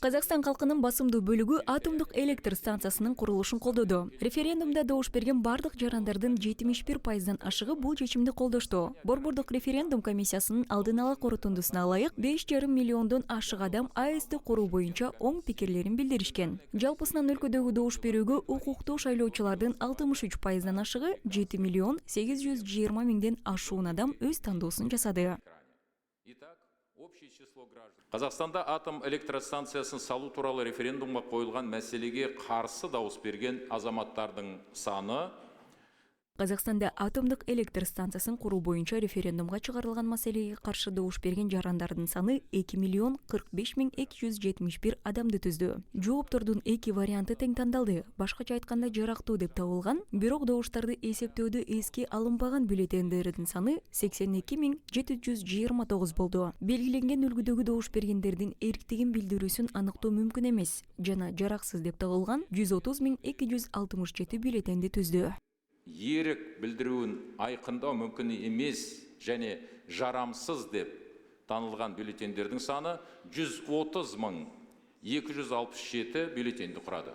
Қазақстан халқының басымдуу бөлігі атомдық электр станциясының құрылышын қолдады. Референдумда добуш берген бардық жарандардын 71%-дан ашығы бұл чечимди колдошту. Борбордук референдум комиссиясынын алдын ала корутундусуна ылайык 5,5 миллиондон ашык адам АЭСти куруу боюнча оң пикирлерин билдиришкен. Жалпысынан өлкөдөгү добуш берүүгө укуктуу шайлоочулардын 63%-дан ашыгы 7 миллион 820 миңден ашуун адам өз тандоосун жасады. Қазақстанда атом электростанциясын салу туралы референдумга коюлган маселеге каршы дауыс берген азаматтардын саны Қазақстанда атомдық электр станциясын құру бойынша референдумға чыгарылган маселеге каршы добуш берген жарандардын саны 2 миллион 45 миң 271 адамды түздү. Жооптордун 2 варианты тең тандалды. Башкача айтканда жарактуу деп табылган, бирок добуштарды эсептөөдө эске алынбаган бюллетендердин саны 82 миң 729 болду. Белгиленген үлгүдөгү добуш бергендердин эрктигин билдирүүсүн аныктоо мүмкүн эмес жана жараксыз деп табылган 130 миң 267 бюллетенди түздү. Ерік білдіруін айқындау мүмкін емес және жарамсыз деп танылған бюллетендердің саны 130 мың 267 бюллетенді құрады.